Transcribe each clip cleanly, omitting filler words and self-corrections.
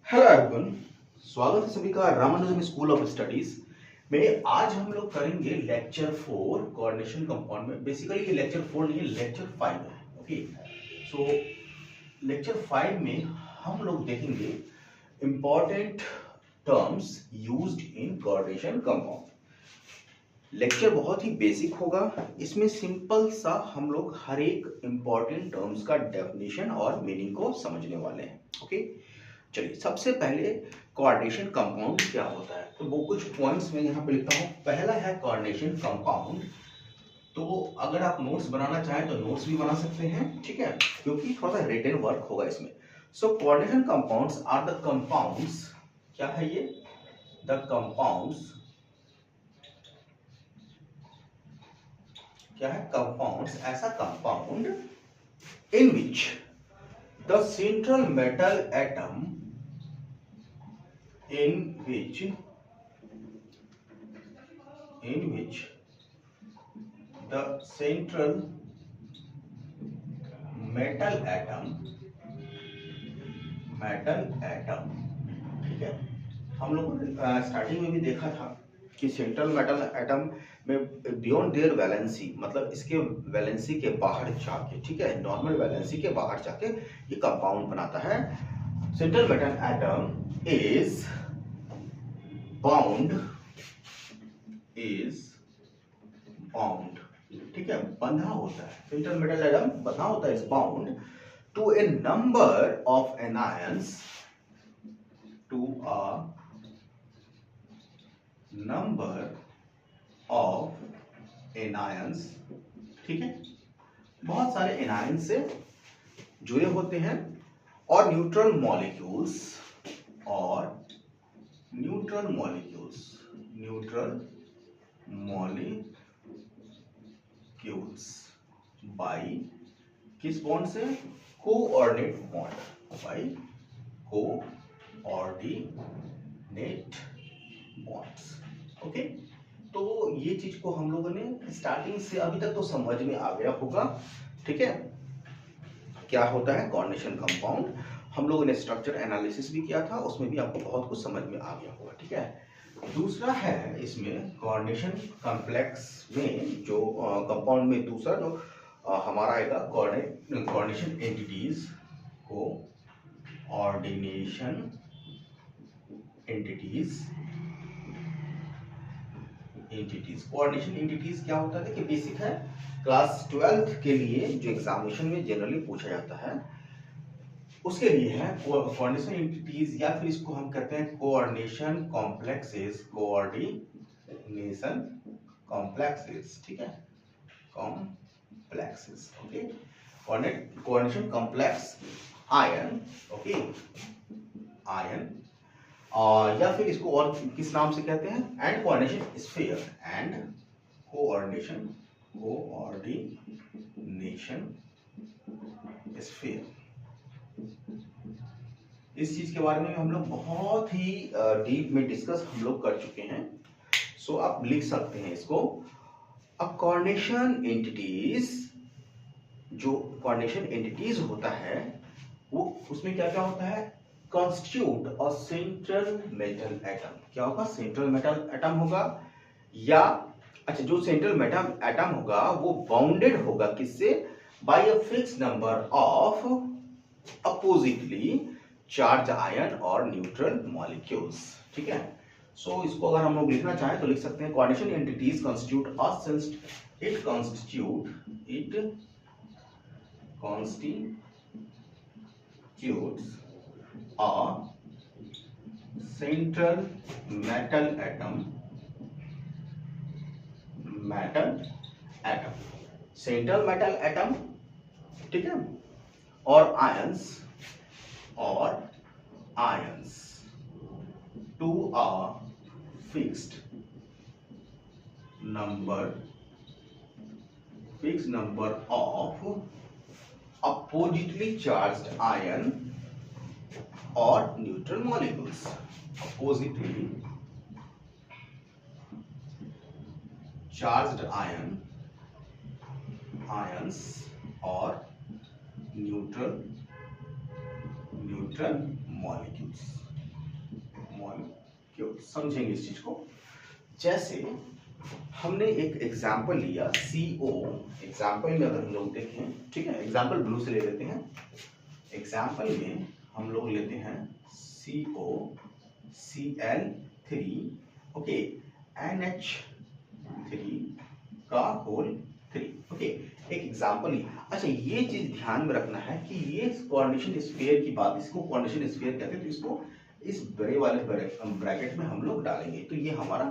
Hello everyone, स्वागत है सभी का रामानुजम स्कूल ऑफ स्टडीज में। आज हम लोग करेंगे लेक्चर 4 कोऑर्डिनेशन कंपाउंड में। बेसिकली ये लेक्चर 4 नहीं है, लेक्चर 5 है। ओके, सो लेक्चर 5 में हम लोग देखेंगे important terms used in coordination compound. Lecture बहुत ही बेसिक होगा। इसमें सिंपल सा हम लोग हर एक इंपॉर्टेंट टर्म्स का डेफिनेशन और मीनिंग को समझने वाले हैं। ओके, चलिए सबसे पहले कोऑर्डिनेशन कंपाउंड क्या होता है, तो वो कुछ पॉइंट्स मैं यहाँ पे लिखता हूँ। पहला है कोऑर्डिनेशन कंपाउंड। तो अगर आप नोट्स बनाना चाहें तो नोट्स भी बना सकते हैं, ठीक है, क्योंकि थोड़ा सा रिटन वर्क होगा इसमें। So coordination compounds are the compounds, क्या है ये, द कंपाउंड्स, क्या है, कंपाउंड्स, ऐसा compound in which the central metal atom, in which the central metal atom, ठीक है। हम लोगों ने स्टार्टिंग में भी देखा था कि सेंट्रल मेटल एटम में बियॉन्ड देयर वैलेंसी, मतलब इसके वैलेंसी के बाहर जाके, ठीक है, नॉर्मल वैलेंसी के बाहर जाके ये कंपाउंड बनाता है। Central metal atom is bound, ठीक है, बंधा होता है। सेंट्रल मेटल एटम बंधा होता है, is bound to a number of anions, to a number of anions, ठीक है, बहुत सारे एनायन से जुड़े होते हैं। और न्यूट्रल मॉलिक्यूल्स, बाई किस बॉन्ड से, coordinate bond, by coordinate bonds. Okay, तो ये चीज को हम लोगों ने स्टार्टिंग से अभी तक तो समझ में आ गया होगा, ठीक है, क्या होता है कोऑर्डिनेशन कंपाउंड। हम लोगों ने स्ट्रक्चर एनालिसिस भी किया था, उसमें भी आपको बहुत कुछ समझ में आ गया होगा, ठीक है। दूसरा है इसमें कोऑर्डिनेशन कॉम्प्लेक्स में, जो कंपाउंड में दूसरा जो हमारा आएगा कोऑर्डिनेशन एंटिटीज, कोऑर्डिनेशन एंटिटीज क्या होता है, देखिए बेसिक है, क्लास 12th के लिए जो एग्जामिनेशन में जनरली पूछा जाता है उसके लिए है कोऑर्डिनेशन एंटिटीज, या फिर इसको हम कहते हैं कोऑर्डिनेशन कॉम्प्लेक्सेस, ठीक है, complexes. Okay, coordination complex ion, okay, ion, और या फिर इसको और किस नाम से कहते हैं, and coordination sphere, and coordination sphere. इस चीज के बारे में हम लोग बहुत ही डीप में डिस्कस हम लोग कर चुके हैं। सो आप लिख सकते हैं इसको, अ कोऑर्डिनेशन एंटिटीज, जो कोऑर्डिनेशन एंटिटीज होता है वो उसमें क्या क्या होता है, constitute a central metal atom, क्या होगा, सेंट्रल मेटल एटम होगा, या अच्छा जो सेंट्रल मेटल एटम होगा वो बाउंडेड होगा किससे, by a fix number of oppositely charge ion और न्यूट्रल मॉलिक्यूल्स, ठीक है। सो इसको अगर हम लोग लिखना चाहें तो लिख सकते हैं, coordination entities constitute a central metal atom, ठीक है, और ions to a fixed number of oppositely charged ion or neutral molecules, oppositely charged ions or neutral molecules, molecule. समझेंगे इस चीज को। जैसे हमने एक एग्जाम्पल लिया CO। एग्जाम्पल में अगर हम लोग देखें, ठीक है, एग्जाम्पल ब्लू से ले लेते हैं। एग्जाम्पल में हम लोग लेते हैं CO Cl3, ओके, NH3 का होल 3, ओके, एक एग्जाम्पल ही। अच्छा, ये चीज ध्यान में रखना है कि ये कोऑर्डिनेशन स्फीयर की बात, इसको कोऑर्डिनेशन स्फीयर कहते हैं, तो इसको इस बड़े वाले ब्रैकेट में हम लोग डालेंगे तो ये हमारा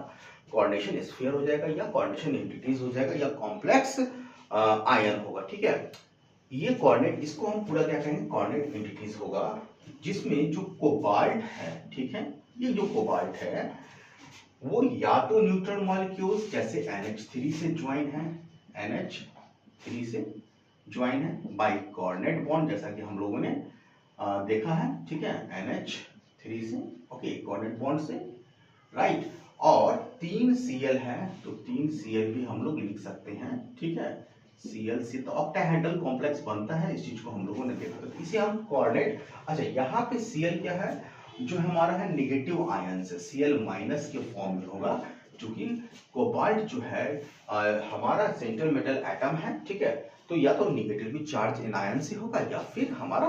कोऑर्डिनेशन स्फीयर हो जाएगा, या कोऑर्डिनेशन एंटिटीज हो जाएगा, या कॉम्प्लेक्स आयन होगा, ठीक है। ये कोऑर्डिनेट, इसको हम पूरा क्या कहेंगे, कोऑर्डिनेट एंटिटीज होगा, जिसमें जो कोबाल्ट है, ठीक है, ये जो कोबाल्ट है वो या तो न्यूट्रल मॉलिक्यूल्स जैसे NH3 से ज्वाइन है, NH3 से ज्वाइन है बाय कोऑर्डिनेट बॉन्ड, जैसा कि हम लोगों ने देखा है, ठीक है, NH3 से, ओके, कोऑर्डिनेट बॉन्ड से, राइट। और 3 Cl है तो 3 Cl भी हम लोग लिख सकते हैं, ठीक है। Cl से तो ऑक्टाहेड्रल कॉम्प्लेक्स बनता है, इस चीज को हम लोगों ने देखा था, इसे हम कोऑर्डिनेट। अच्छा, यहाँ पे Cl क्या है, जो हमारा है निगेटिव आयन से, Cl माइनस के फॉर्म में होगा, क्योंकि कोबाल्ट जो है हमारा सेंट्रल मेटल एटम है, ठीक है, तो या तो निगेटिवली चार्ज एनायन से होगा या फिर हमारा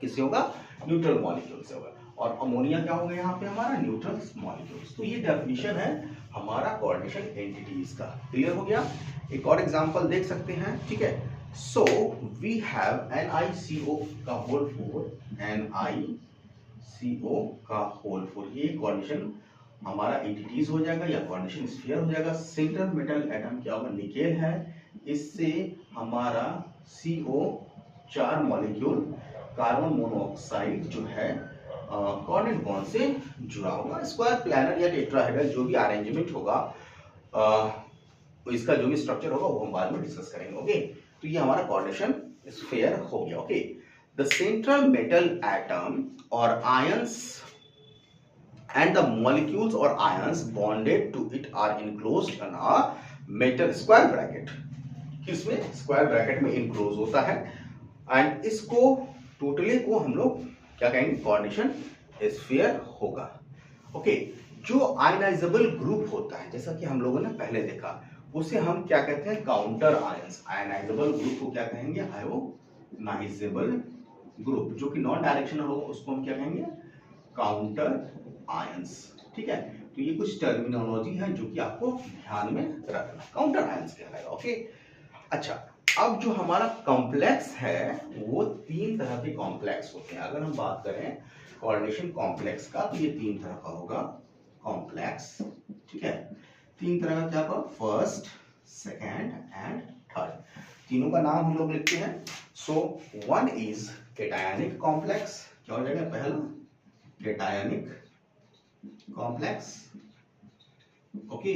किससे होगा, न्यूट्रल मॉलिक्यूल से होगा। और अमोनिया क्या होगा यहाँ पे, हमारा न्यूट्रल मॉलिक्यूल्स। तो ये डेफिनेशन है हमारा कोऑर्डिनेशन एंटिटीज का। क्लियर हो गया। एक और एग्जांपल देख सकते हैं, ठीक है। सो वी हैव NiCO का होल 4, NiCO का होल 4, ये कोऑर्डिनेशन हमारा एंटिटीज हो जाएगा या कोऑर्डिनेशन स्फीयर हो जाएगा। सेंट्रल मेटल एटम क्या होगा, निकेल है, इससे हमारा CO 4 मॉलिक्यूल कार्बन मोनोऑक्साइड जो है कोऑर्डिनेट बॉन्ड से जुड़ा होगा। स्क्वायर, प्लैनर या टेट्राहेड्रल जो भी अरेंजमेंट होगा, इसका जो भी स्ट्रक्चर होगा वो हम बाद में डिस्कस करेंगे, ओके। तो ये हमारा कोऑर्डिनेशन स्फीयर हो गया, okay. The central metal atom और ions and the molecules or ions bonded to it are enclosed in a metal square bracket, किसमें, स्क्वायर ब्रैकेट में इनक्लोज होता है। एंड इसको टोटली को हम लोग क्या कहेंगे, कोऑर्डिनेशन स्फीयर होगा, ओके। जो आयनाइजेबल ग्रुप होता है, जैसा कि हम लोगों ने पहले देखा, उसे हम क्या कहते हैं, काउंटर आयंस। आयनाइजेबल ग्रुप को क्या कहेंगे, आयोनाइजेबल ग्रुप। जो कि नॉन डायरेक्शनल होगा उसको हम क्या कहेंगे, काउंटर आयंस, ठीक है। तो ये कुछ टर्मिनोलॉजी है जो कि आपको ध्यान में रखना, काउंटर आयंस कहलाएगा, ओके। अच्छा, अब जो हमारा कॉम्प्लेक्स है वो 3 तरह के कॉम्प्लेक्स होते हैं। अगर हम बात करें कोऑर्डिनेशन कॉम्प्लेक्स का, तो ये 3 तरह का होगा कॉम्प्लेक्स, ठीक है। 3 तरह का क्या होगा, फर्स्ट, सेकेंड एंड थर्ड। तीनों का नाम हम लोग लिखते हैं। सो वन इज केटायनिक कॉम्प्लेक्स, क्या हो जाएगा, पहला केटायनिक कॉम्प्लेक्स, ओके।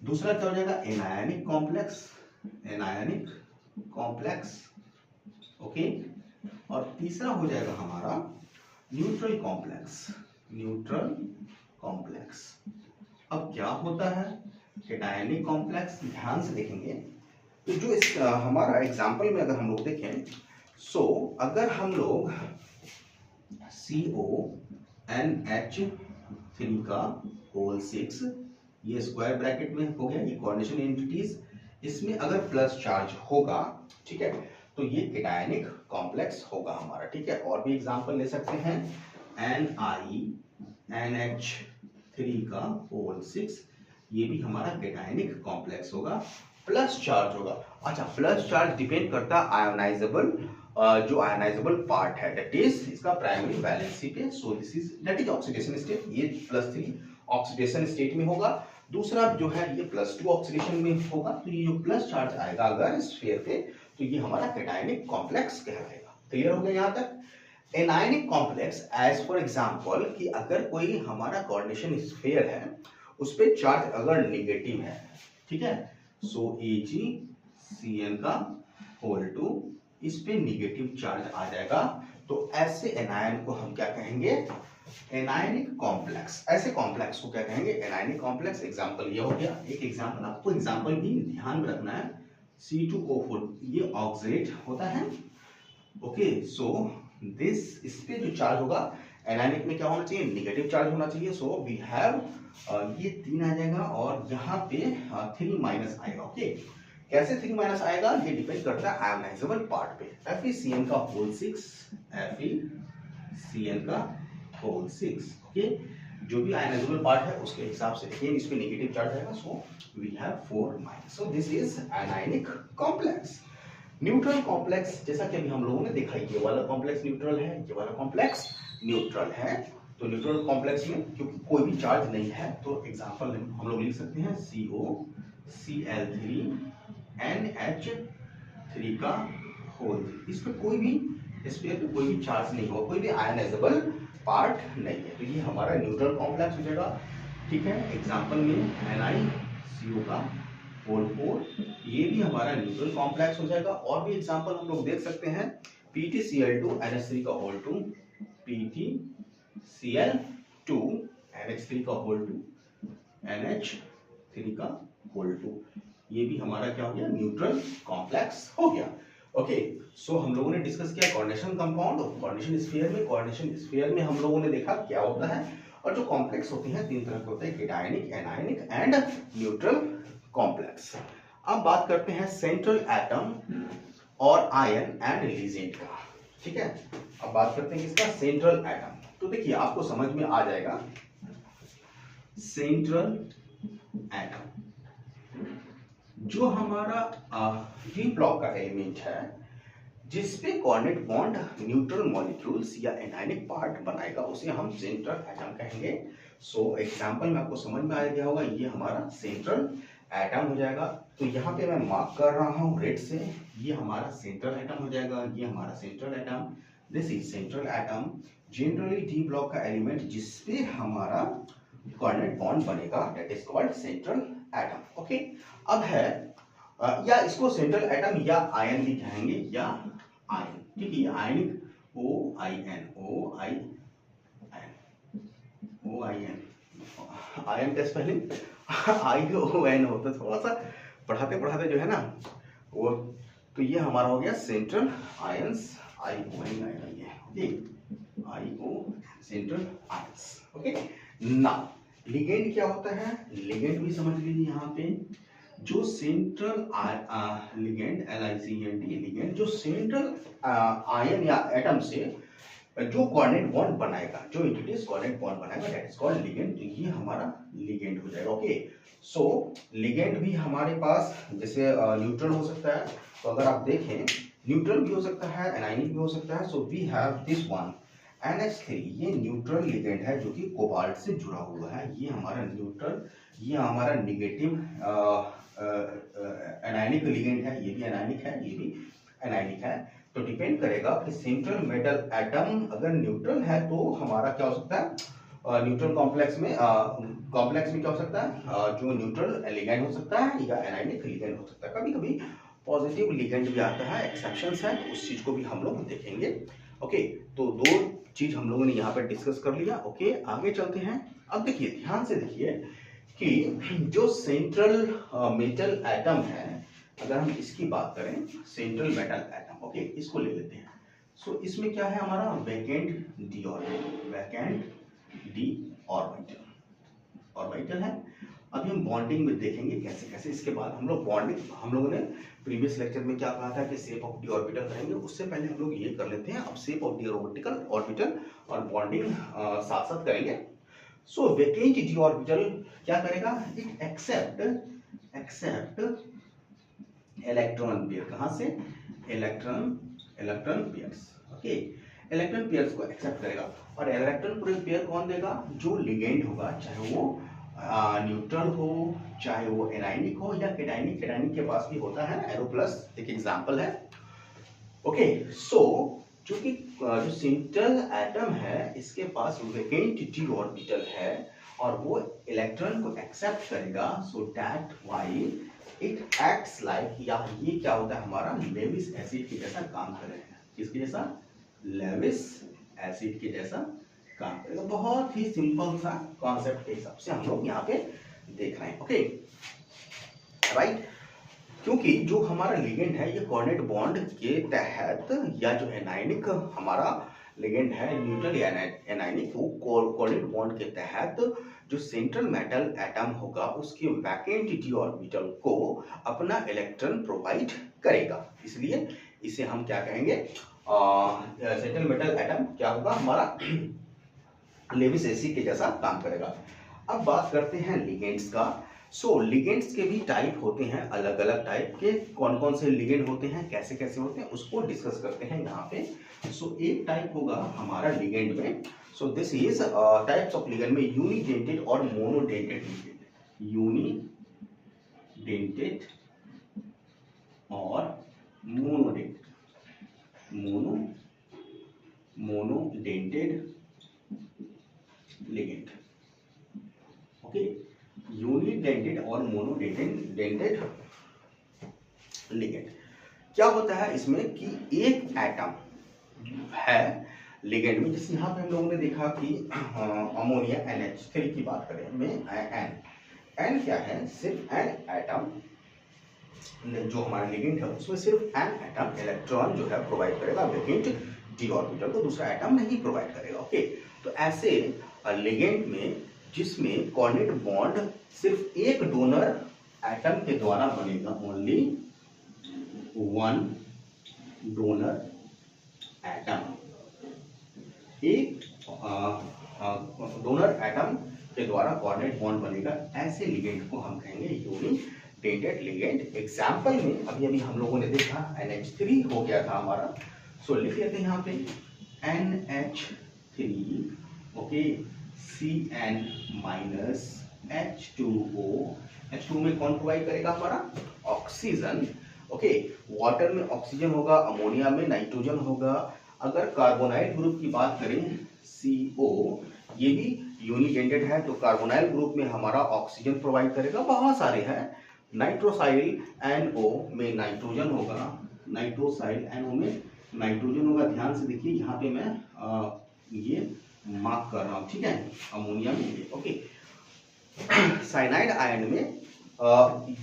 दूसरा क्या हो जाएगा, anionic complex, anionic complex, okay. और तीसरा हो जाएगा हमारा न्यूट्रल कॉम्प्लेक्स, न्यूट्रल कॉम्प्लेक्स। अब क्या होता है केटायनिक कॉम्प्लेक्स, ध्यान से देखेंगे तो जो इस हमारा एग्जांपल में अगर हम लोग देखें, सो अगर हम लोग CONH3 का होल 6, ये स्क्वायर ब्रैकेट में हो गया, ये कोऑर्डिनेशन एंटिटीज, इसमें अगर प्लस चार्ज होगा, ठीक है, तो ये केटायनिक कॉम्प्लेक्स होगा हमारा, ठीक है। और भी एग्जांपल ले सकते हैं, NiNH3 का होल 6, ये भी हमारा केटायनिक कॉम्प्लेक्स होगा, प्लस चार्ज होगा। अच्छा, प्लस चार्ज डिपेंड करता है आयोनाइजेबल, जो आयोनाइजेबल पार्ट है, दैट इज इसका प्राइमरी वैलेंसी पे। सो this is that is oxidation state, ये +3 ऑक्सीडेशन स्टेट में होगा। दूसरा जो है ये +2 ऑक्सीडेशन में होगा। तो ये जो प्लस चार्ज आएगा अगर स्फीयर पे, तो ये हमारा केटायनिक कॉम्प्लेक्स कहलाएगा। क्लियर हो गया यहाँ तक। Anionic complex, as for example, कि अगर कोई हमारा कोऑर्डिनेशन स्फीयर है, उस पे चार्ज अगर नेगेटिव है, ठीक है, सो AgCN का होल 2, इस पे नेगेटिव चार्ज आ जाएगा, तो ऐसे एनायन को हम क्या कहेंगे, एनायनिक कॉम्प्लेक्स। ऐसे कॉम्प्लेक्स को क्या कहेंगे, एनायनिक कॉम्प्लेक्स। एग्जांपल ये हो गया। एक एग्जांपल, आपको एग्जांपल भी ध्यान में रखना है, C2O4, ये ऑक्सीडेट होता है, ओके। सो दिस, इस पे जो चार्ज होगा एनायनिक में क्या होना चाहिए, निगेटिव चार्ज होना चाहिए। सो वी हैव ये 3 आ जाएगा और यहाँ पे 3 माइनस आएगा। ओके, कैसे 3 माइनस आएगा, ये डिपेंड करता है आयोनाइजेबल पार्ट पे। FeCN का होल 6, FeCN का होल 6। ओके, जो भी आयोनाइजेबल पार्ट है उसके हिसाब से देखिए इस पे नेगेटिव चार्ज आएगा। So we have 4 minus. So this is ionic complex. Neutral complex, जैसा कि अभी हम लोगों ने देखा, ये वाला कॉम्प्लेक्स न्यूट्रल है, ये वाला कॉम्प्लेक्स न्यूट्रल है। तो न्यूट्रल कॉम्प्लेक्स में क्योंकि कोई भी चार्ज नहीं है तो एग्जांपल हम लोग लिख सकते हैं COCl3NH3 का होल। इस पे कोई भी, इस पे कोई भी चार्ज नहीं होगा, कोई भी आयनाइजेबल पार्ट नहीं है, तो ये हमारा न्यूट्रल कॉम्प्लेक्स हो जाएगा। ठीक है, एग्जांपल में NiCO का होल 4, ये भी हमारा न्यूट्रल कॉम्प्लेक्स हो जाएगा। और भी एग्जांपल हम लोग देख सकते हैं, PtCl2NH3 का होल 2, PtCl2NH3 का होल 2, NH3 का होल 2, ये भी हमारा क्या हो गया, न्यूट्रल कॉम्प्लेक्स हो गया। ओके, सो हम लोगों ने डिस्कस किया कोऑर्डिनेशन कंपाउंड और कोऑर्डिनेशन स्फीयर में। कोऑर्डिनेशन स्फीयर में हम लोगों ने देखा क्या होता है, और जो कॉम्प्लेक्स होते हैं 3 तरह के होते हैं, केटायनिक, एनायनिक एंड न्यूट्रल कॉम्प्लेक्स। अब बात करते हैं सेंट्रल एटम और आयन एंड लिगेंड का। ठीक है, अब बात करते हैं इसका सेंट्रल एटम। तो देखिए आपको समझ में आ जाएगा, सेंट्रल एटम जो हमारा डी ब्लॉक का एलिमेंट है, जिसपे कोऑर्डिनेट बॉन्ड न्यूट्रल मॉलिक्यूल्स या एनायनिक पार्ट बनाएगा, उसे हम सेंट्रल एटम कहेंगे। सो एग्जांपल में आपको समझ में आ गया होगा, ये हमारा सेंट्रल एटम हो जाएगा। तो यहाँ पे मैं मार्क कर रहा हूँ रेड से, ये हमारा सेंट्रल एटम हो जाएगा, ये हमारा central atom, this is central atom. Generally D block का एलिमेंट जिसपे हमारा कोऑर्डिनेट बॉन्ड बनेगा, that is called central atom. Okay, अब है या इसको सेंट्रल एटम या आयन भी कहेंगे, या आयन। ठीक है, आयनिक OIN आयन का स्पेलिंग ION होता है, थोड़ा सा पढ़ाते पढ़ाते जो है ना वो, तो ये हमारा हो गया सेंट्रल आयंस, ION आएगा ये, IO central ions. Okay, now ligand क्या होता है, लिगेंड भी समझ लीजिए। यहाँ पे जो सेंट्रल लिगेंड, LIGEND लिगेंड, जो सेंट्रल आयन या एटम से जो कोऑर्डिनेट बॉन्ड बनाएगा, जो एंटिटीज कोऑर्डिनेट बॉन्ड बनाएगा, दैट इज कॉल्ड लिगेंड। तो ये हमारा लिगेंड हो जाएगा। ओके, सो लिगेंड भी हमारे पास जैसे न्यूट्रल हो सकता है, तो अगर आप देखें न्यूट्रल भी हो सकता है, एनायनिक भी हो सकता है। So we have this one NH3, ये न्यूट्रल लिगेंड है जो कि कोबाल्ट से जुड़ा हुआ है, ये हमारा न्यूट्रल, ये हमारा निगेटिव एनायनिक लिगेंड है, ये भी एनायनिक है, ये भी एनायनिक है। तो डिपेंड करेगा कि सेंट्रल मेटल एटम अगर न्यूट्रल है तो हमारा क्या हो सकता है, न्यूट्रल कॉम्प्लेक्स में क्या हो सकता है, जो न्यूट्रल लिगेंड हो सकता है या एनायनिक लिगेंड हो सकता है। कभी कभी पॉजिटिव लिगेंड भी आता है, एक्सेप्शंस है, तो उस चीज को भी हम लोग देखेंगे। ओके, तो 2 चीज हम लोगों ने यहाँ पर डिस्कस कर लिया। ओके, आगे चलते हैं। अब देखिए, ध्यान से देखिए कि जो सेंट्रल मेटल एटम है, अगर हम इसकी बात करें, सेंट्रल मेटल एटम, ओके, इसको ले लेते हैं। सो इसमें क्या है हमारा, vacant D orbital, vacant D orbital है। अभी हम बॉन्डिंग में देखेंगे कैसे कैसे। इसके बाद हम लोग बॉन्डिंग, हम लोगों ने प्रीवियस लेक्चर में क्या कहा था कि शेप ऑफ डी ऑर्बिटल करेंगे, उससे पहले हम लोग ये कर लेते हैं। अब शेप ऑफ डी ऑर्बिटल और बॉन्डिंग साथ साथ करेंगे। सो वैकेंट डी ऑर्बिटल क्या करेगा, इट एक्सेप्ट इलेक्ट्रॉन पेयर, कहां से, electron pairs. Okay, electron pairs को एक्सेप्ट करेगा। और इलेक्ट्रॉन पेयर कौन देगा, जो लिगेंड होगा, चाहे वो न्यूट्रल हो, चाहे वो एनायनिक हो या केटायनिक। केटायनिक के पास भी होता है एरो प्लस, एक एग्जांपल है। ओके, सो चूंकि जो सेंट्रल एटम है इसके पास वैकेंट डी ऑर्बिटल है और वो इलेक्ट्रॉन को एक्सेप्ट करेगा, so that why it acts like, या ये क्या होता है हमारा, लेविस एसिड के जैसा काम करेगा। किसके जैसा, लेविस एसिड के जैसा काम करेगा। बहुत ही सिंपल सा कॉन्सेप्ट के हिसाब से हम लोग यहाँ पे देख रहे हैं। Okay, right. क्योंकि जो हमारा लिगेंड है ये कोऑर्डिनेट बॉन्ड के तहत, या जो एनायनिक हमारा लिगेंड है न्यूट्रल या एनायनिक, वो कोऑर्डिनेट बॉन्ड के तहत जो सेंट्रल मेटल एटम होगा उसके वैकेंट डी ऑर्बिटल को अपना इलेक्ट्रॉन प्रोवाइड करेगा। इसलिए इसे हम क्या कहेंगे, सेंट्रल मेटल एटम क्या होगा हमारा लेविस एसिड के जैसा काम करेगा। अब बात करते हैं लिगेंड्स का। सो लिगेंड्स के भी टाइप होते हैं, अलग अलग टाइप के। कौन कौन से लिगेंड होते हैं, कैसे कैसे होते हैं, उसको डिस्कस करते हैं यहाँ पे। सो एक टाइप होगा हमारा लिगेंड में, सो this is types of ligand में यूनिडेंटेड और मोनोडेंटेड लिगेंड। यूनिडेंटेड और मोनोडेंटेड लिगेंड। ओके, यूनिडेंटेड और मोनोडेंटेड लिगेंड क्या होता है इसमें कि एक एटम है लिगेंड में, जैसे यहाँ पे हम लोगों ने देखा कि अमोनिया NH3 की बात करें में एन क्या है, सिर्फ एन एटम जो हमारा लिगेंड है उसमें सिर्फ एन एटम इलेक्ट्रॉन जो है प्रोवाइड करेगा, वैकेंट डी ऑर्बिटल को दूसरा एटम नहीं प्रोवाइड करेगा। ओके, तो ऐसे लिगेंड में जिसमें कोऑर्डिनेट बॉन्ड सिर्फ एक डोनर एटम के द्वारा बनेगा, ओनली वन डोनर एटम, एक डोनर एटम के द्वारा कोऑर्डिनेट बॉन्ड बनेगा, ऐसे लिगेंड को हम कहेंगे यूनिडेंटेड लिगेंड। एग्जांपल में अभी अभी हम लोगों ने देखा NH3 हो गया था हमारा, सो लिख लेते हैं यहाँ पे NH3, okay, Cn minus H2O। H2O में कौन प्रोवाइड करेगा हमारा, ऑक्सीजन। ओके, वाटर में ऑक्सीजन होगा, अमोनिया में नाइट्रोजन होगा। अगर कार्बोनाइल ग्रुप की बात करें CO, ये भी यूनिडेंटेड है, तो कार्बोनाइल ग्रुप में हमारा ऑक्सीजन प्रोवाइड करेगा, बहुत सारे हैं। नाइट्रोसाइल NO में नाइट्रोजन होगा, नाइट्रोसाइल NO में नाइट्रोजन होगा। ध्यान से देखिए यहाँ पे मैं ये मार्क कर रहा हूँ, ठीक है, अमोनिया में ये। ओके, साइनाइड आयन में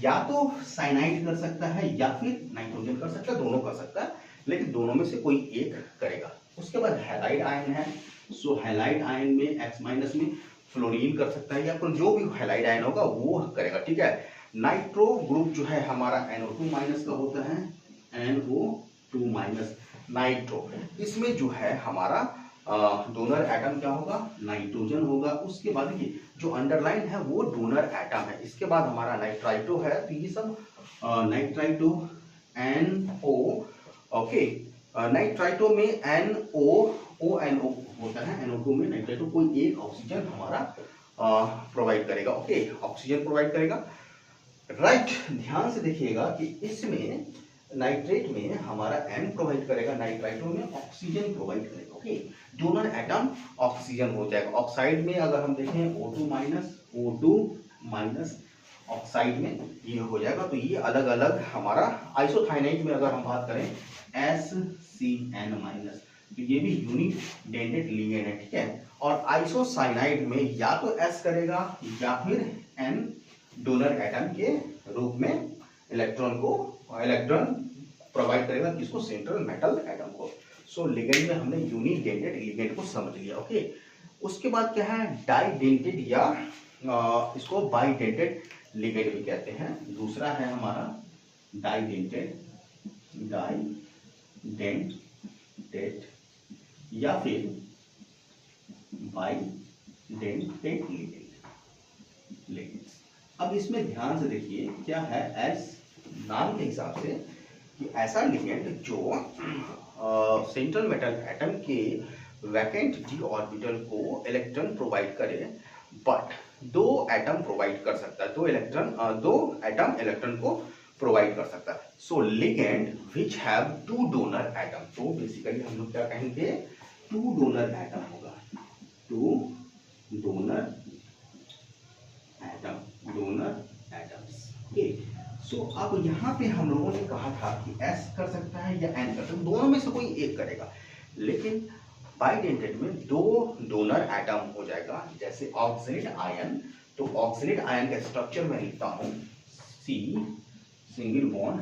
या तो साइनाइड कर सकता है या फिर नाइट्रोजन कर सकता है, दोनों कर सकता है, लेकिन दोनों में से कोई एक करेगा। उसके बाद हैलाइड आयन है, सो हैलाइड आयन में X- में फ्लोरीन कर सकता है, या फिर जो भी हैलाइड आयन होगा वो करेगा, ठीक है। नाइट्रो ग्रुप जो है हमारा NO2- का होता है, NO2- नाइट्रो, इसमें जो है हमारा डोनर एटम क्या होगा, नाइट्रोजन होगा। उसके बाद ये जो अंडरलाइन है वो डोनर एटम है। इसके बाद हमारा नाइट्राइटो है, तो ये सब नाइट्राइटो NO, ओके, नाइट्राइटो में NO होता है, NO2 में नाइट्राइटो कोई एक ऑक्सीजन हमारा प्रोवाइड करेगा। ओके, ऑक्सीजन प्रोवाइड करेगा, राइट। ध्यान से देखिएगा कि इसमें नाइट्रेट में हमारा N प्रोवाइड करेगा, नाइट्राइटो में ऑक्सीजन प्रोवाइड करेगा। ओके, डोनर एटम ऑक्सीजन हो जाएगा। ऑक्साइड में अगर हम देखें O2- ऑक्साइड में ये हो जाएगा, तो ये अलग अलग हमारा। आइसोथाइनाइड में अगर हम बात करें SCN-, तो ये भी यूनिडेंटेड लिगेंड है, ठीक है। और आइसोसाइनाइड में या तो S करेगा या फिर N डोनर एटम के रूप में इलेक्ट्रॉन प्रोवाइड करेगा, किसको, सेंट्रल मेटल एटम को। सो लिगेंड में हमने यूनिडेंटेड लिगेंड को समझ लिया। ओके, उसके बाद क्या है, डाइडेंटेड या इसको बाइडेंटेड लिगेंड भी कहते हैं। दूसरा है हमारा डाइडेंटेड या फिर बाइडेंटेड लिगेंड। अब इसमें ध्यान से देखिए क्या है, एस नाम के हिसाब से कि ऐसा लिगेंड जो सेंट्रल मेटल एटम के वैकेंट डी ऑर्बिटल को इलेक्ट्रॉन प्रोवाइड करे, बट दो एटम प्रोवाइड कर सकता है, दो एटम इलेक्ट्रॉन को प्रोवाइड कर सकता है। So ligand which have two donor atom, तो बेसिकली हम लोग क्या कहेंगे, टू डोनर एटम होगा, two donor atoms. Okay, so अब यहाँ पे हम लोगों ने कहा था कि S कर सकता है या N कर सकता है, दोनों में से कोई एक करेगा। लेकिन बाइडेंटेड में दो डोनर एटम हो जाएगा, जैसे ऑक्सलेट आयन। तो ऑक्सलेट आयन का स्ट्रक्चर मैं लिखता हूँ single bond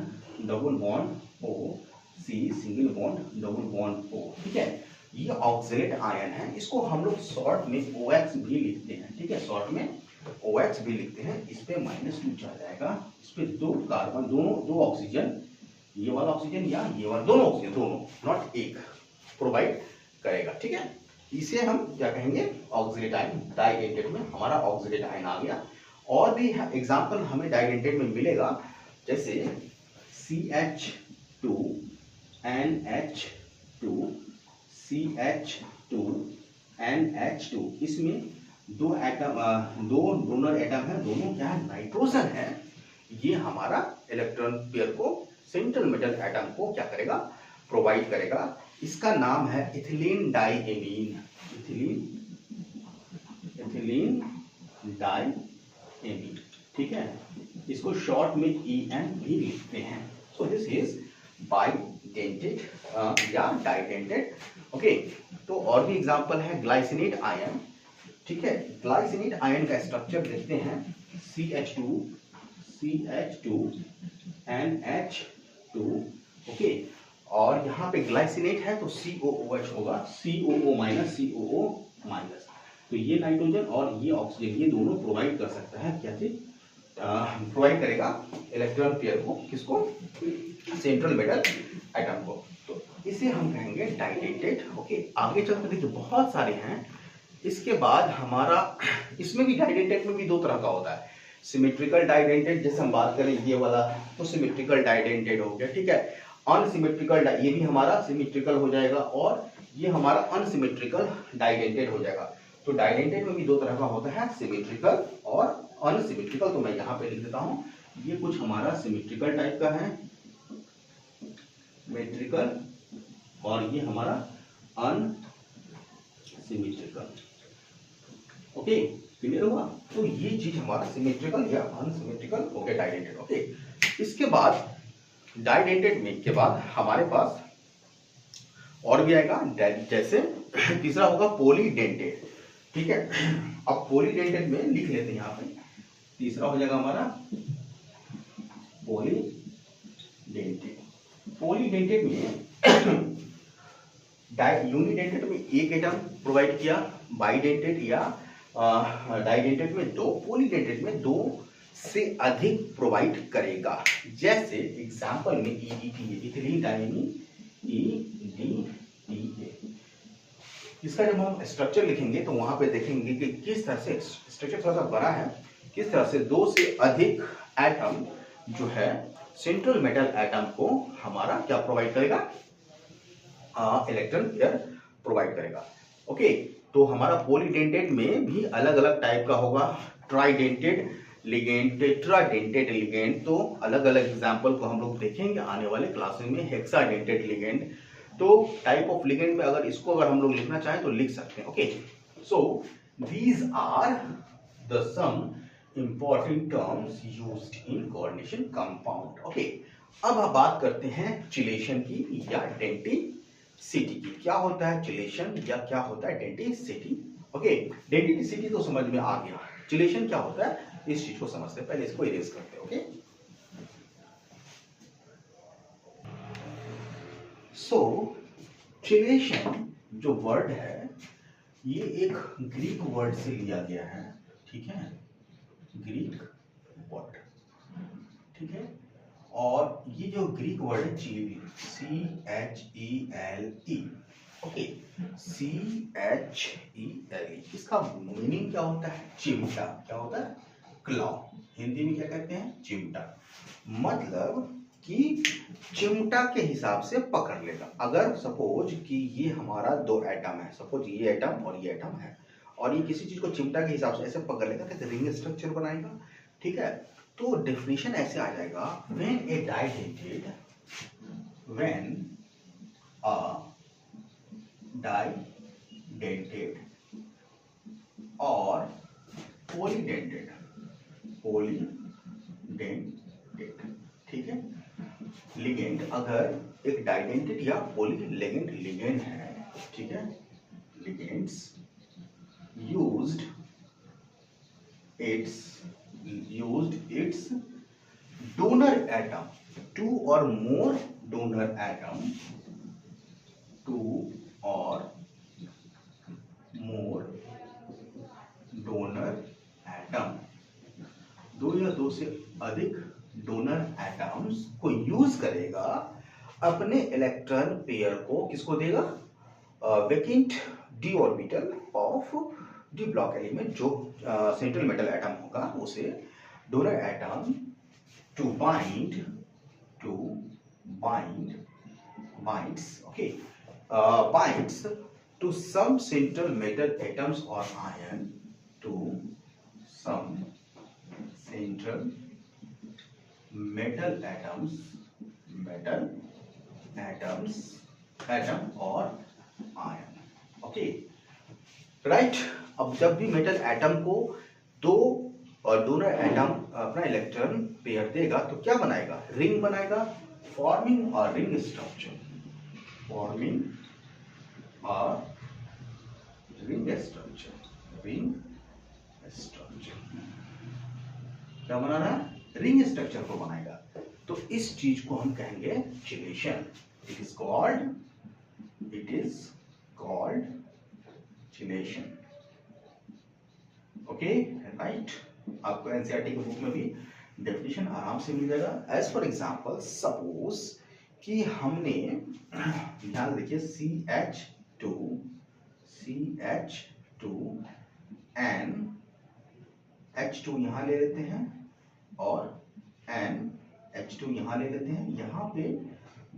double bond O, C single bond double bond O, ठीक है। ये ऑक्सिलेट आयन है, इसको हम लोग शॉर्ट में OX भी लिखते हैं, ठीक है, शॉर्ट में OX भी लिखते हैं। इस पे -2 चढ़ जाएगा, इस पे 2 कार्बन, दोनों 2 ऑक्सीजन, ये वाला ऑक्सीजन या ये वाला, दोनों ऑक्सीजन, दोनों, नॉट एक, प्रोवाइड करेगा, ठीक है। इसे हम क्या कहेंगे, ऑक्सिलेट आयन। डाइडेंटेट में हमारा ऑक्सिलेट आयन आ गया। और भी एग्जांपल हमें डाइडेंटेट में मिलेगा, जैसे CH2 NH2 CH2 NH2, इसमें दो एटम, दो डोनर एटम है, दोनों क्या है, नाइट्रोजन है। ये हमारा इलेक्ट्रॉन पेयर को, सेंट्रल मेटल एटम को क्या करेगा, प्रोवाइड करेगा। इसका नाम है इथिलीन डाइएमीन, इथिलीन डाइएमीन, ठीक है। इसको शॉर्ट में EN भी लिखते हैं। सो दिस इज बाइडेंटेट या डाइडेंटेट, ओके। तो और भी एग्जांपल है ग्लाइसिनेट आयन, ठीक है। ग्लाइसिनेट आयन का स्ट्रक्चर देखते हैं, CH2 NH2, ओके। और यहाँ पे ग्लाइसिनेट है तो COOH होगा, COO माइनस। तो ये नाइट्रोजन और ये ऑक्सीजन, ये दोनों प्रोवाइड कर सकता है क्या चीज, प्रोवाइड करेगा इलेक्ट्रॉन पेयर को, किसको, सेंट्रल मेटल एटम को। तो इसे हम कहेंगे डाइडेंटेट, ओके। आगे चलकर देखिए बहुत सारे हैं। इसके बाद हमारा, इसमें भी डाइडेंटेट में भी 2 तरह का होता है, सिमेट्रिकल डाइडेंटेट, जैसे हम बात करें ये वाला, तो सिमेट्रिकल डाइडेंटेट हो गया, ठीक है। अनसिमेट्रिकल, ये भी हमारा सिमेट्रिकल हो जाएगा, और ये हमारा अनसिमेट्रिकल डाइडेंटेट हो जाएगा। तो डाइडेंटेट में भी 2 तरह का होता है, सिमेट्रिकल और अनसिमेट्रिकल। तो मैं यहाँ पे लिख देता हूँ, ये कुछ हमारा सिमेट्रिकल टाइप का है, मेट्रिकल, और ये हमारा अनसिमेट्रिकल, ओके, क्लियर हुआ। तो ये चीज हमारा सिमेट्रिकल या अनसिमेट्रिकल हो गया डाइडेंटेट, ओके। इसके बाद डाइडेंटेट में के बाद हमारे पास और भी आएगा, जैसे तीसरा होगा पॉलीडेंटेट, ठीक है। अब पॉलीडेंटेट में लिख लेते हैं, यहाँ पे तीसरा हो जाएगा हमारा पॉलीडेंटेट। पॉलीडेंटेट में यूनिडेंटेट में एक एटम प्रोवाइड किया, बाइडेंटेट या डाइडेंटेट में 2, पॉलीडेंटेट में 2 से अधिक प्रोवाइड करेगा। जैसे एग्जांपल में EDTA, इथिलीन डाइएमीन, EDTA। इसका जब हम स्ट्रक्चर लिखेंगे तो वहां पे देखेंगे कि किस तरह से स्ट्रक्चर थोड़ा सा बड़ा है, किस तरह से 2 से अधिक एटम जो है सेंट्रल मेटल एटम को हमारा क्या प्रोवाइड करेगा, इलेक्ट्रॉन पेयर प्रोवाइड करेगा, ओके। तो हमारा पॉलीडेंटेट में भी अलग अलग टाइप का होगा, ट्राइडेंटेट लिगेंड, टेट्राडेंटेट लिगेंड। तो अलग अलग एग्जांपल को हम लोग देखेंगे आने वाले क्लासेस में। हेक्साडेंटेट लिगेंड, तो टाइप ऑफ लिगेंड में अगर इसको अगर हम लोग लिखना चाहें तो लिख सकते हैं, okay. So these are the some important terms used in coordination compound, okay. अब हम बात करते हैं चिलेशन की या डेंटिसिटी की। क्या होता है चिलेशन या क्या होता है डेंटिसिटी, ओके। डेंटिसिटी तो समझ में आ गया, चिलेशन क्या होता है इस चीज को समझते हैं। पहले इसको इरेज करते हैं, ओके। सो चिलेशन जो वर्ड है, ये एक ग्रीक वर्ड से लिया गया है, ठीक है, ग्रीक वर्ड, ठीक है। और ये जो ग्रीक वर्ड है चील, CHELE, ओके, CHELE, इसका मीनिंग क्या होता है, चिमटा। क्या होता है, क्लॉ, हिंदी में क्या कहते हैं, चिमटा। मतलब कि चिमटा के हिसाब से पकड़ लेगा। अगर सपोज कि ये हमारा 2 एटम है, सपोज ये एटम और ये एटम है, और ये किसी चीज को चिमटा के हिसाब से ऐसे पकड़ लेगा, कैसे रिंग स्ट्रक्चर बनाएगा, ठीक है। तो डेफिनेशन ऐसे आ जाएगा, व्हेन ए डाइडेंटेट, व्हेन अ डाइडेंटेट और पॉलीडेंटेट, ठीक है, लिगेंड, अगर एक डाइडेंटेट या पॉलीलेगेंट लिगेंड है, ठीक है, ligands used its donor atom, two or more donor atom, two or more donor atom, दो या दो से अधिक डोनर एटम्स को यूज करेगा अपने इलेक्ट्रॉन पेयर को, किसको देगा, vacant D orbital of D block element, जो सेंट्रल मेटल एटम होगा उसे donor atom to binds to some central metal atoms or ion, to some central metal atoms atom or ion. Okay right. अब जब भी metal atom को दो donor atom अपना electron pair देगा तो क्या बनाएगा, रिंग बनाएगा, फॉर्मिंग और रिंग स्ट्रक्चर, क्या बनाना है, रिंग स्ट्रक्चर को बनाएगा। तो इस चीज को हम कहेंगे chelation. It is called chelation. Okay right. आपको एनसीईआरटी की बुक में भी डेफिनेशन आराम से मिल जाएगा। एज फॉर एग्जांपल सपोज कि हमने ध्यान देखिए H2 यहां ले लेते हैं और NH2 यहां ले लेते हैं। यहां पे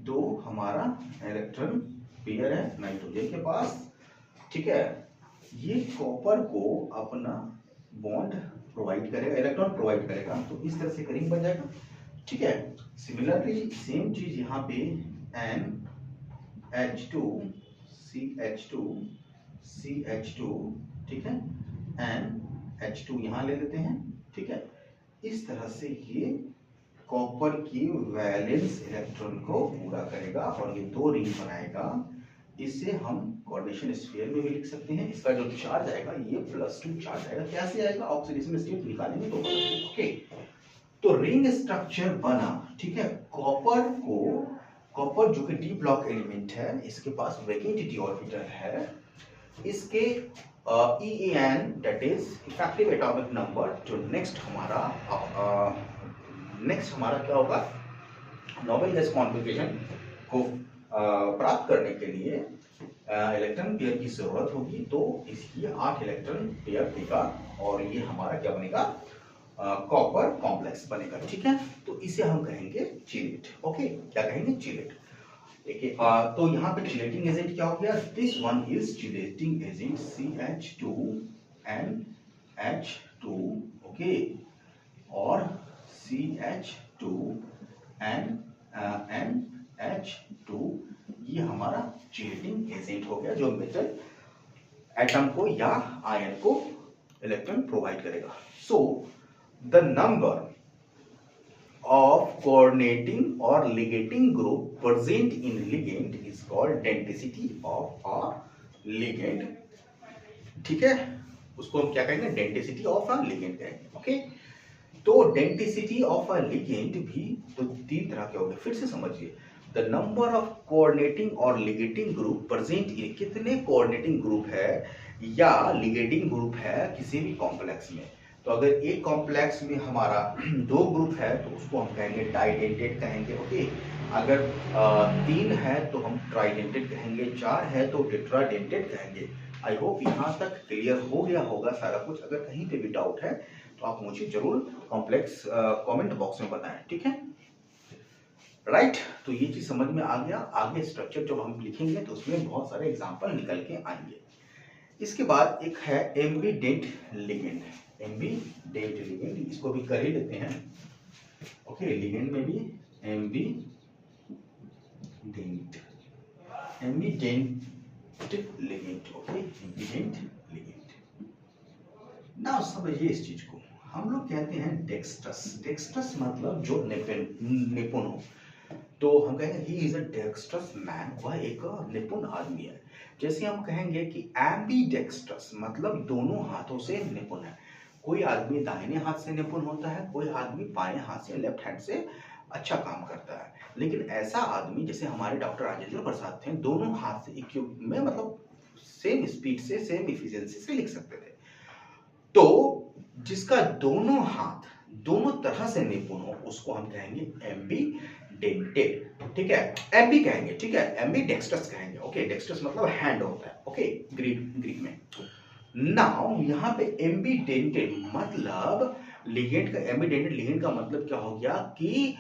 दो हमारा इलेक्ट्रॉन पेयर है नाइट्रोजन के पास, ठीक है। ये कॉपर को अपना बॉन्ड प्रोवाइड करेगा, इलेक्ट्रॉन प्रोवाइड करेगा, तो इस तरह से रिंग बन जाएगा, ठीक है। सिमिलरली सेम चीज यहाँ पे NH2 CH2 ठीक है, NH2 यहाँ ले लेते हैं, ठीक है। इस तरह से ये कॉपर की वैलेंस इलेक्ट्रॉन को पूरा करेगा और ये दो रिंग बनाएगा। इसे हम कोऑर्डिनेशन स्फीयर में भी लिख सकते हैं। इसका जो चार्ज आएगा ये +2 चार्ज आएगा। कैसे आएगा, ऑक्सीडेशन स्टेट निकालेंगे तो ओके। तो रिंग स्ट्रक्चर बना, ठीक है। कॉपर जो कि डी ब्लॉक एलिमेंट है, इसके पास वैकेंट डी ऑर्बिटल है। इसके EAN that is effective atomic number, जो नेक्स्ट हमारा क्या होगा, नोबेल गैस कॉन्फ़िगरेशन को प्राप्त करने के लिए इलेक्ट्रॉन पेयर की जरूरत होगी। तो इसकी 8 इलेक्ट्रॉन पेयर देगा और ये हमारा क्या बनेगा, कॉपर कॉम्प्लेक्स बनेगा, ठीक है। तो इसे हम कहेंगे चिलेट। ओके, क्या कहेंगे, चिलेट। देखिए तो यहाँ पे चिलेटिंग एजेंट क्या हो गया, this one is chelating agent CH2NH2, okay, और CH2NH2 ये हमारा चिलेटिंग एजेंट हो गया, जो मेटल एटम को या आयन को इलेक्ट्रॉन प्रोवाइड करेगा। So the number of coordinating or ligating group present in ligand is called density of a ligand, ठीक है। उसको हम क्या कहेंगे, डेंसिटी ऑफ अ लिगेंड कहेंगे, ओके। तो डेंसिटी ऑफ अ लिगेंड भी तो 3 तरह के होंगे, फिर से समझिए। द नंबर ऑफ कोऑर्डिनेटिंग और लिगेटिंग ग्रुप प्रेजेंट इन, कितने कोऑर्डिनेटिंग ग्रुप है या लिगेटिंग ग्रुप है किसी भी कॉम्प्लेक्स में। तो अगर एक कॉम्प्लेक्स में हमारा 2 ग्रुप है तो उसको हम कहेंगे डाइडेंटेड कहेंगे, ओके। अगर 3 है तो हम ट्राइडेंटेड कहेंगे, 4 है तो टेट्राडेंटेड कहेंगे। आई होप यहाँ तक क्लियर हो गया होगा सारा कुछ। अगर कहीं पे भी डाउट है तो आप मुझे जरूर कॉम्प्लेक्स कमेंट बॉक्स में बताएं, ठीक है राइट। तो ये चीज समझ में आ गया। आगे स्ट्रक्चर जब हम लिखेंगे तो उसमें बहुत सारे एग्जाम्पल निकल के आएंगे। इसके बाद एक है एम्बीडेंट लिगेंड। एम्बीडेंट लिगेंड, इसको भी कर ही लेते हैं, ओके। लिगेंड में भी एम्बीडेंट लिगेंड, ओके, एम्बीडेंट लिगेंड। नाउ समझिए इस चीज को, हम लोग कहते हैं डेक्स्ट्रस मतलब जो निपुण हो। तो हम कहेंगे he is a dextrous man, वह एक निपुण आदमी है। जैसे हम कहेंगे कि एम्बीडेक्स्ट्रस मतलब दोनों हाथों से निपुण है। कोई आदमी दाहिने हाथ से निपुण होता है, कोई आदमी बाएं हाथ से लेफ्ट हैंड से अच्छा काम करता है। लेकिन ऐसा आदमी जैसे हमारे डॉक्टर राजेंद्र प्रसाद थे, दोनों हाथ से इक्विप में मतलब सेम स्पीड से सेम इफिशियंसी से लिख सकते थे। तो जिसका दोनों हाथ दोनों तरह से निपुण हो उसको हम कहेंगे एम्बीडेंटेड, ठीक है, एम्बी कहेंगे, ठीक है, एम्बीडेक्स्ट्रस कहेंगे। ओके, डेक्स्ट्रस मतलब हैंड होता है, ओके, ग्रीक में। नाउ यहाँ पे एम्बीडेंटेड मतलब लिगेंड का, एम्बीडेंटेड लिगेंड का मतलब क्या हो गया कि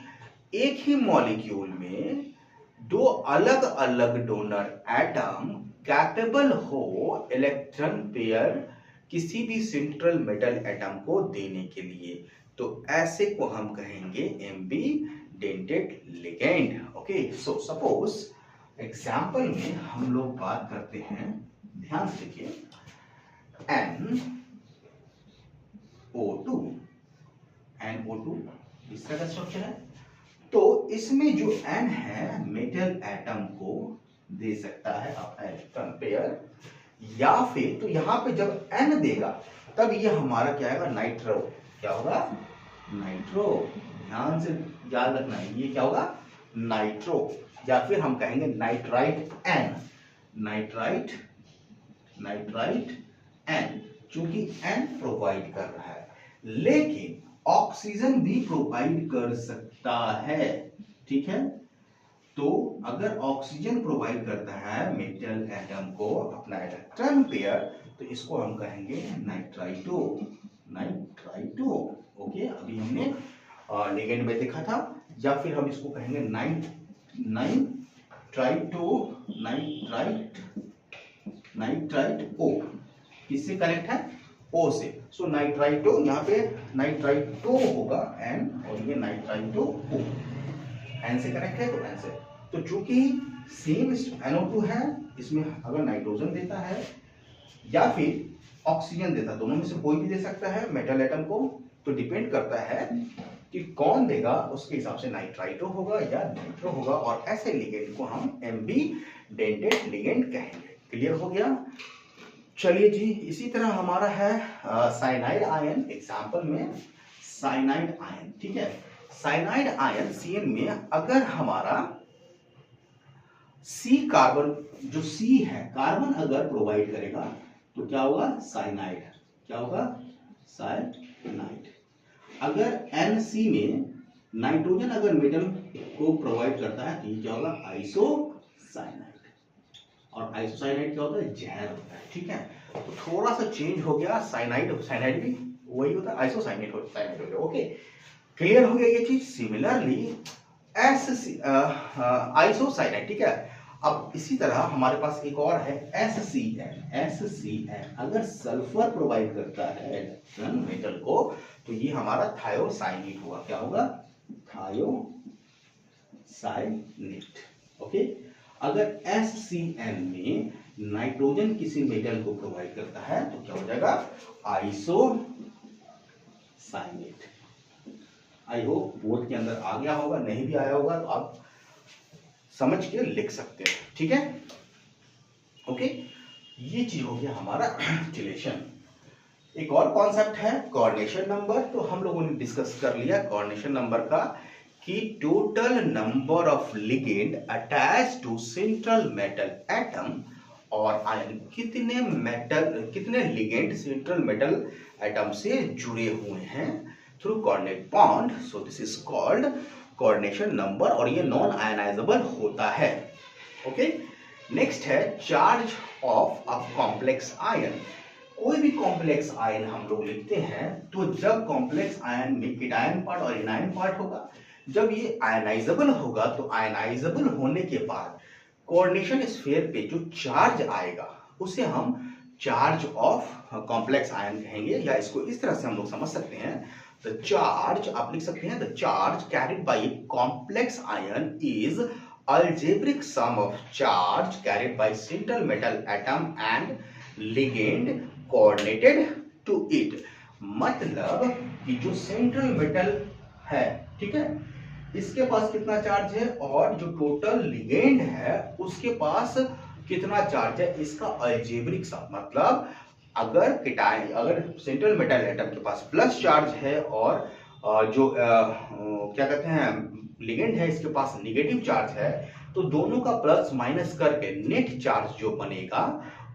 एक ही मॉलिक्यूल में दो अलग अलग डोनर एटम कैपेबल हो इलेक्ट्रॉन पेयर किसी भी सेंट्रल मेटल एटम को देने के लिए, तो ऐसे को हम कहेंगे एम्बीडेंटेड ligand. Okay, so suppose example में हम लोग बात करते हैं, ध्यान से देखिए, NO2 इस तरह का स्ट्रक्चर है। तो इसमें जो N है मेटल एटम को दे सकता है इलेक्ट्रॉन पेयर, या फिर तो यहां पे जब N देगा तब ये हमारा क्या आएगा, नाइट्रो, क्या होगा, नाइट्रो। ध्यान से याद रखना है, ये क्या होगा, नाइट्रो, या फिर हम कहेंगे नाइट्राइट N, नाइट्राइट N, चूंकि N प्रोवाइड कर रहा है, लेकिन ऑक्सीजन भी प्रोवाइड कर सकता है, ठीक है। तो अगर ऑक्सीजन प्रोवाइड करता है मेटल एटम को अपना इलेक्ट्रॉन पेयर, तो इसको हम कहेंगे नाइट्राइटो। ओके, अभी हमने लिगेंड में देखा था। या फिर हम इसको कहेंगे नाइट्राइट ओ, किससे कनेक्ट है, ओ से। सो नाइट्राइटो, यहाँ पे नाइट्राइटो होगा एन, और ये नाइट्राइटो ओ, एन से कनेक्ट है तो एन से। तो चूंकि सेम NO2 है, इसमें अगर नाइट्रोजन देता है या फिर ऑक्सीजन देता है, दोनों में से कोई भी दे सकता है मेटल एटम को, तो डिपेंड करता है कि कौन देगा, उसके हिसाब से नाइट्राइटो होगा या नाइट्रो होगा, और ऐसे लिगेंड को हम एम्बीडेंटेड लिगेंड कहेंगे। क्लियर हो गया? चलिए जी, इसी तरह हमारा है साइनाइड आयन। एग्जांपल में साइनाइड आयन, ठीक है, साइनाइड आयन CN में अगर हमारा C कार्बन, जो C है कार्बन अगर प्रोवाइड करेगा तो क्या होगा, साइनाइड, क्या होगा, साइनाइड। अगर NC में नाइट्रोजन अगर मेटल को प्रोवाइड करता है तो ये क्या होगा, आइसोसाइनाइड। और आइसोसाइनाइड क्या होता है, जहर होता है, ठीक है। तो थोड़ा सा चेंज हो गया, साइनाइड भी वही होता है, आइसोसाइनाइड हो गया। ओके, क्लियर हो गया ये चीज। सिमिलरली आइसोसाइनाइड, ठीक है। अब इसी तरह हमारे पास एक और है SCN। अगर सल्फर प्रोवाइड करता है इलेक्ट्रॉन मेटल को, तो ये हमारा थायोसाइनेट हुआ, क्या होगा, थायोसाइनेट। ओके, अगर SCN में नाइट्रोजन किसी मेटल को प्रोवाइड करता है तो क्या हो जाएगा, आइसोसाइनेट। आई होप बोर्ड के अंदर आ गया होगा, नहीं भी आया होगा तो आप समझ के लिख सकते हैं, ठीक है। ओके, ये चीज हो गया हमारा रिलेशन। एक और कॉन्सेप्ट है कोऑर्डिनेशन नंबर, तो हम लोगों ने डिस्कस कर लिया कोऑर्डिनेशन नंबर का, कि total number of ligand attach to central metal atom और आयन, कितने लिगेंड सेंट्रल मेटल एटम से जुड़े हुए हैं through coordinate bond. So this is called coordination number, और ये नॉन आयनाइजेबल होता है। ओके, नेक्स्ट है charge of a complex ion. कोई भी कॉम्प्लेक्स आयन हम लोग लिखते हैं तो जब कॉम्प्लेक्स आयन में केटायन पार्ट और एनायन पार्ट होगा, जब ये आयनाइजेबल होगा तो आयनाइजेबल होने के बाद कोऑर्डिनेशन स्फीयर पे जो चार्ज आएगा उसे हम चार्ज ऑफ कॉम्प्लेक्स आयन कहेंगे, या इसको इस तरह से हम लोग समझ सकते हैं, द चार्ज, आप लिख सकते हैं, the charge carried by complex ion is algebraic sum of charge carried by central metal atom and ligand coordinated to it। मतलब कि जो सेंट्रल मेटल है, ठीक है, इसके पास कितना चार्ज है और जो टोटल लिगेंड है उसके पास कितना चार्ज है, इसका अलजेब्रिक सम, मतलब अगर सेंट्रल मेटल एटम के पास प्लस चार्ज है और क्या कहते हैं लिगेंड है इसके पास निगेटिव चार्ज है, तो दोनों का प्लस माइनस करके नेट चार्ज जो बनेगा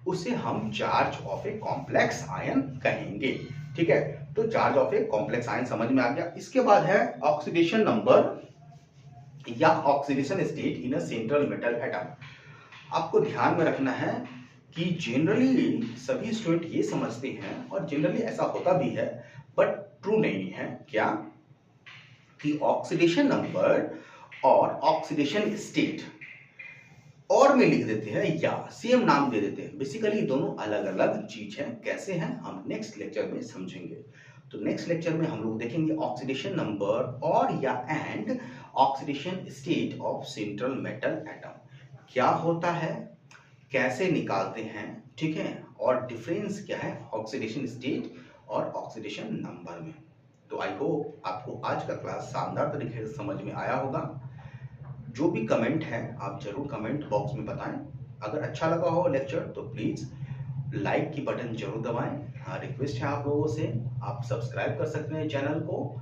उसे हम charge of a complex ion कहेंगे। ठीक है, तो charge of a complex ion समझ में आ गया। इसके बाद है ऑक्सीडेशन नंबर या oxidation state in a central metal atom. आपको ध्यान में रखना है कि जनरली सभी स्टूडेंट ये समझते हैं और जनरली ऐसा होता भी है बट ट्रू नहीं है, क्या कि ऑक्सीडेशन नंबर और ऑक्सीडेशन स्टेट और में लिख देते हैं या सेम नाम दे देते हैं। बेसिकली दोनों अलग अलग चीज हैं। कैसे हैं हम नेक्स्ट लेक्चर में समझेंगे। तो नेक्स्ट लेक्चर में हम लोग देखेंगे ऑक्सीडेशन नंबर और या and oxidation state of central metal atom क्या होता है, कैसे निकालते हैं, ठीक है, और डिफरेंस क्या है ऑक्सीडेशन स्टेट और ऑक्सीडेशन नंबर में। तो आई होप आपको आज का क्लास शानदार तरीके से समझ में आया होगा। जो भी कमेंट है आप जरूर कमेंट बॉक्स में बताएं। अगर अच्छा लगा हो लेक्चर तो प्लीज लाइक की बटन जरूर दबाएं। हाँ, रिक्वेस्ट है आप लोगों से, आप सब्सक्राइब कर सकते हैं चैनल को,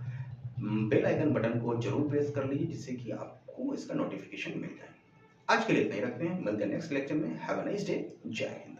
बेल आइकन बटन को जरूर प्रेस कर लीजिए जिससे कि आपको इसका नोटिफिकेशन मिल जाए। आज के लिए इतना ही रखते हैं, मिलते हैं नेक्स्ट लेक्चर में। हैव अ नाइस डे, जय हिंद।